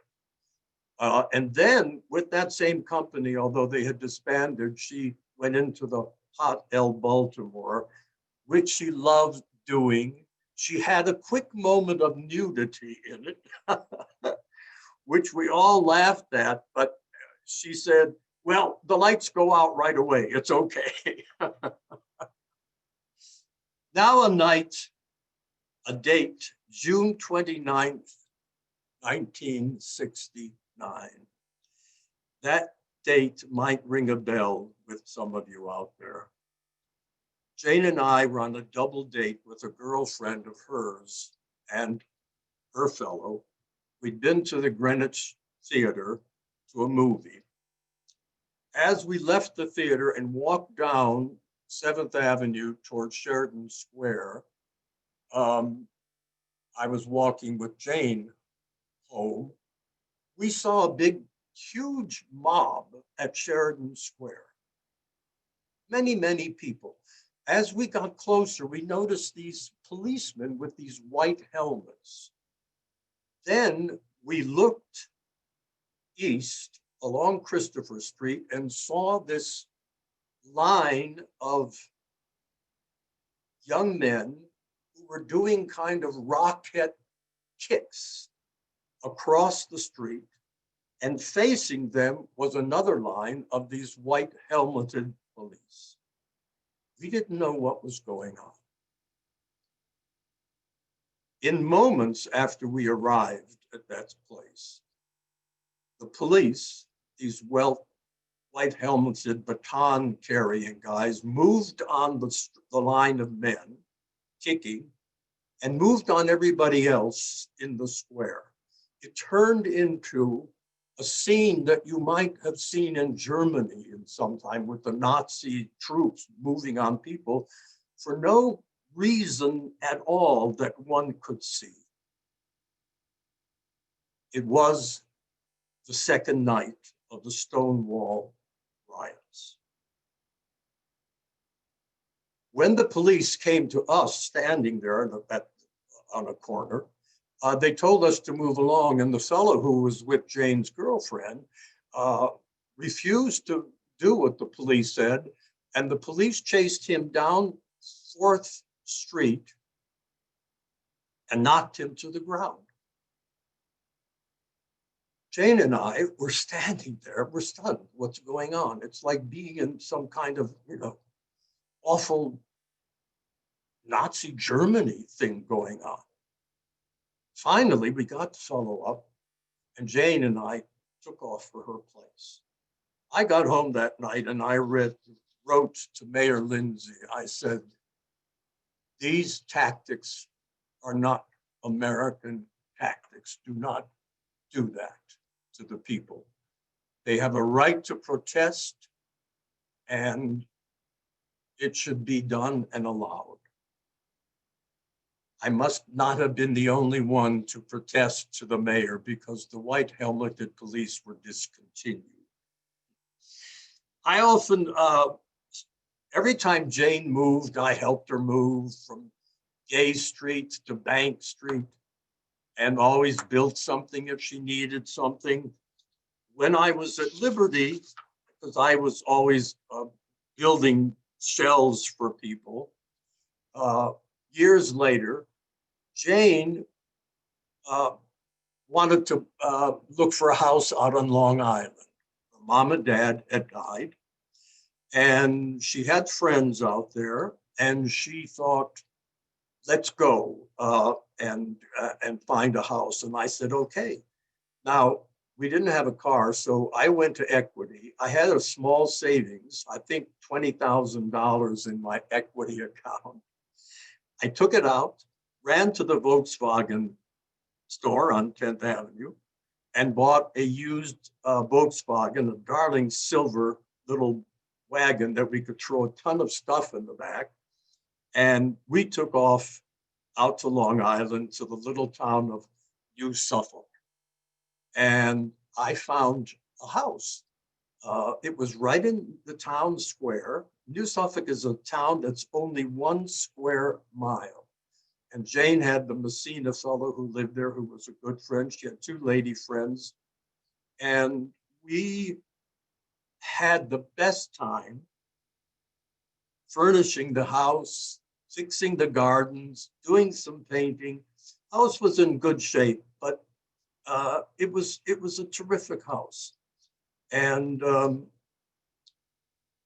And then with that same company, although they had disbanded, she went into the Hot L Baltimore, which she loved doing. She had a quick moment of nudity in it, which we all laughed at, but she said, well, the lights go out right away. It's okay. Now a date, June 29th, 1969. That date might ring a bell with some of you out there. Jane and I were on a double date with a girlfriend of hers and her fellow. We'd been to the Greenwich Theater to a movie. As we left the theater and walked down 7th Avenue towards Sheridan Square, I was walking with Jane home. We saw a big, huge mob at Sheridan Square. Many, many people. As we got closer, we noticed these policemen with these white helmets. Then we looked east along Christopher Street and saw this line of young men who were doing kind of rocket kicks across the street, and facing them was another line of these white helmeted police. We didn't know what was going on. In moments after we arrived at that place, the police, these white helmeted baton carrying guys, moved on the line of men kicking and moved on everybody else in the square. It turned into a scene that you might have seen in Germany in some time, with the Nazi troops moving on people for no reason at all that one could see. It was the second night of the Stonewall riots. When the police came to us standing there on a corner, they told us to move along, and the fellow who was with Jane's girlfriend refused to do what the police said, and the police chased him down 4th Street and knocked him to the ground. Jane and I were standing there, we're stunned. What's going on? It's like being in some kind of, awful Nazi Germany thing going on. Finally, we got the fellow up, and Jane and I took off for her place. I got home that night and I wrote to Mayor Lindsay. I said, these tactics are not American tactics. Do not do that to the people. They have a right to protest, and it should be done and allowed. I must not have been the only one to protest to the mayor because the white helmeted police were discontinued. I often, every time Jane moved, I helped her move from Gay Street to Bank Street and always built something if she needed something. When I was at Liberty, because I was always building shells for people, years later, Jane wanted to look for a house out on Long Island. Her mom and dad had died, and she had friends out there, and she thought, let's go and find a house. And I said, okay. Now, we didn't have a car, so I went to Equity. I had a small savings, I think $20,000 in my equity account. I took it out, ran to the Volkswagen store on 10th Avenue and bought a used Volkswagen, a darling silver little wagon that we could throw a ton of stuff in the back. And we took off out to Long Island to the little town of New Suffolk. And I found a house. It was right in the town square. New Suffolk is a town that's only 1 square mile. And Jane had the Messina fellow who lived there, who was a good friend. She had 2 lady friends. And we had the best time furnishing the house, fixing the gardens, doing some painting. House was in good shape, but it was a terrific house. And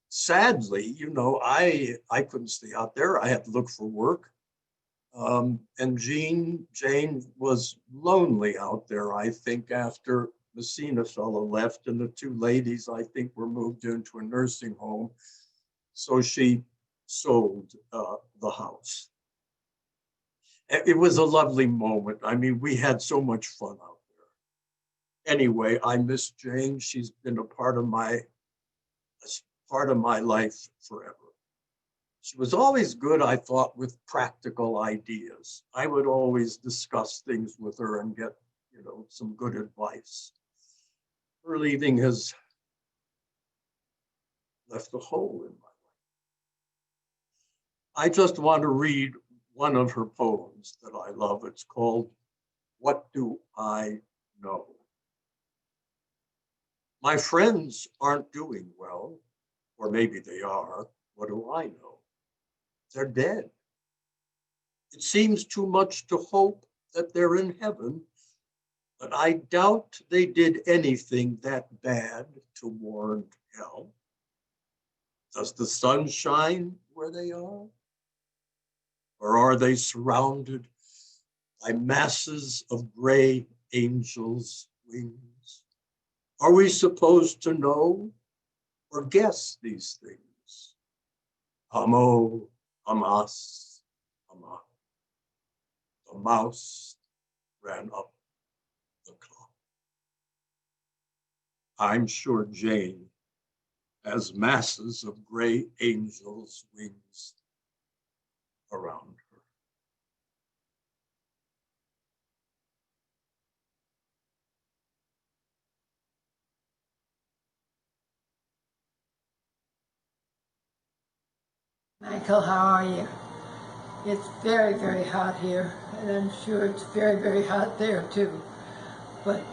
sadly, I couldn't stay out there. I had to look for work. And Jane was lonely out there, I think, after Messina fellow left, and the 2 ladies, I think, were moved into a nursing home. So she sold the house. It was a lovely moment. I mean, we had so much fun out there. Anyway, I miss Jane. She's been a part of my life forever. She was always good, I thought, with practical ideas. I would always discuss things with her and get, some good advice. Her leaving has left a hole in my life. I just want to read one of her poems that I love. It's called, What Do I Know? My friends aren't doing well, or maybe they are. What do I know? They're dead. It seems too much to hope that they're in heaven, but I doubt they did anything that bad to warrant hell. Does the sun shine where they are? Or are they surrounded by masses of gray angels' wings? Are we supposed to know or guess these things? Amo, amas, ama. The mouse ran up the clock. I'm sure Jane has masses of gray angels' wings around her. Michael, how are you? It's very, very hot here, and I'm sure it's very, very hot there too. But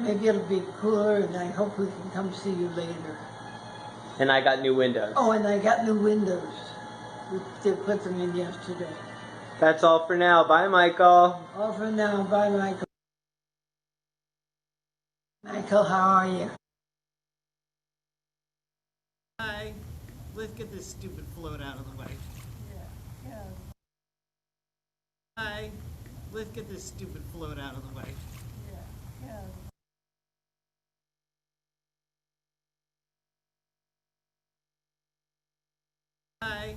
maybe it'll be cooler, and I hope we can come see you later. And I got new windows. Oh, and I got new windows. They put them in yesterday. That's all for now. Bye, Michael. All for now. Bye, Michael. Michael, how are you? Hi. Let's get this stupid float out of the way. Yeah. Hi. Let's get this stupid float out of the way. Yeah. Hi.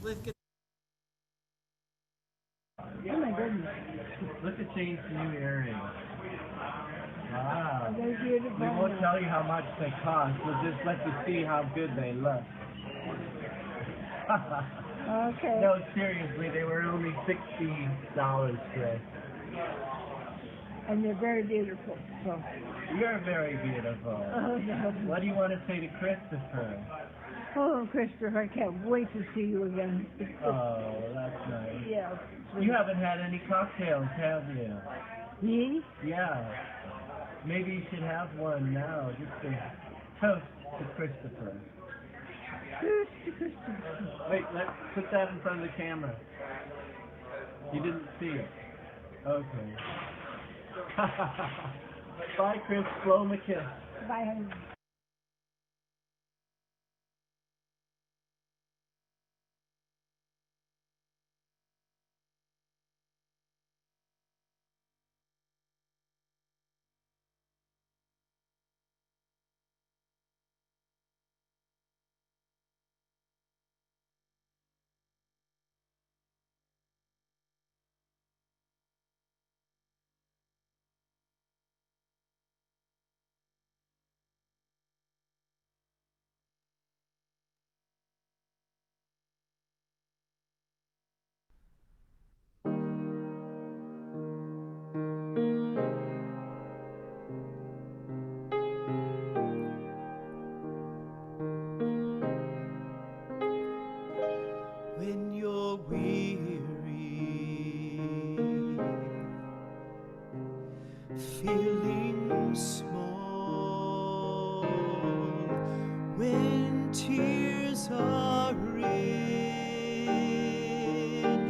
Let's get. Oh my goodness. Look at Jane's new earrings. Wow. They're beautiful. We won't tell you how much they cost. We'll just let you see how good they look. Okay. No, seriously, they were only $60, Chris. And they're very beautiful. So. You're very beautiful. Oh, no. What do you want to say to Christopher? Oh, Christopher, I can't wait to see you again. Oh, that's nice. Yeah. You haven't had any cocktails, have you? Me? Yeah. Maybe you should have one now, just to toast to Christopher. Toast to Christopher. Wait, let's put that in front of the camera. You didn't see it. Okay. Bye, Chris. Blow him a kiss. Bye, honey. When you're weary, feeling small, when tears are in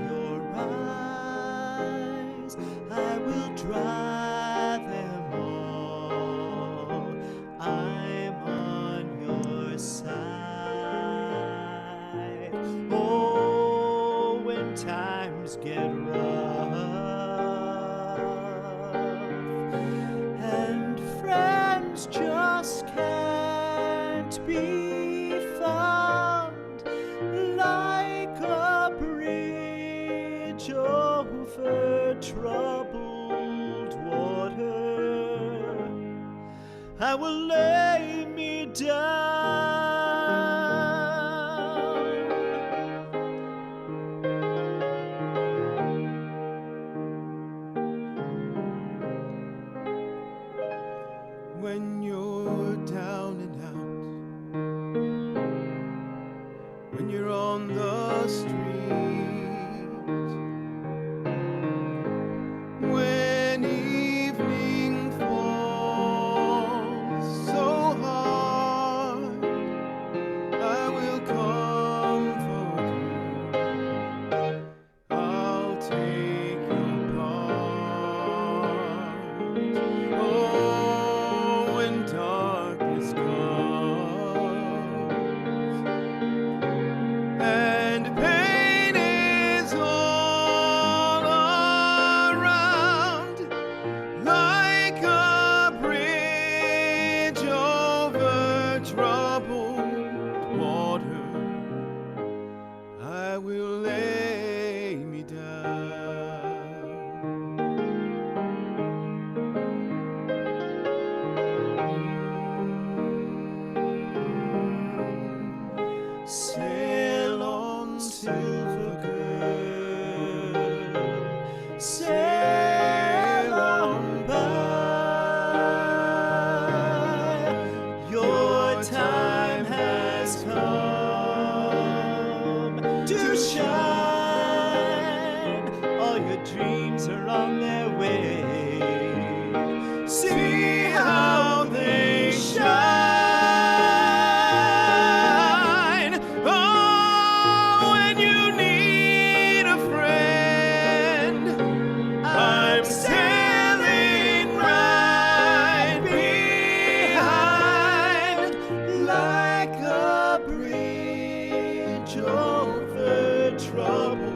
your eyes, I will dry them all. I'm on your side. Oh, when times get rough and friends just can't be found, like a bridge over troubled water, I will lay me down. When you're down and out, when you're on the street, when evening falls so hard, I will comfort you. I'll take your part. Oh, when darkness comes and pain is all around, like a bridge over troubled water, I will lay me down. Sail on, silver girl, sail on by. Your time has come to shine. All your dreams are on their way. See how they shine. Oh, when you refuge of the troubled.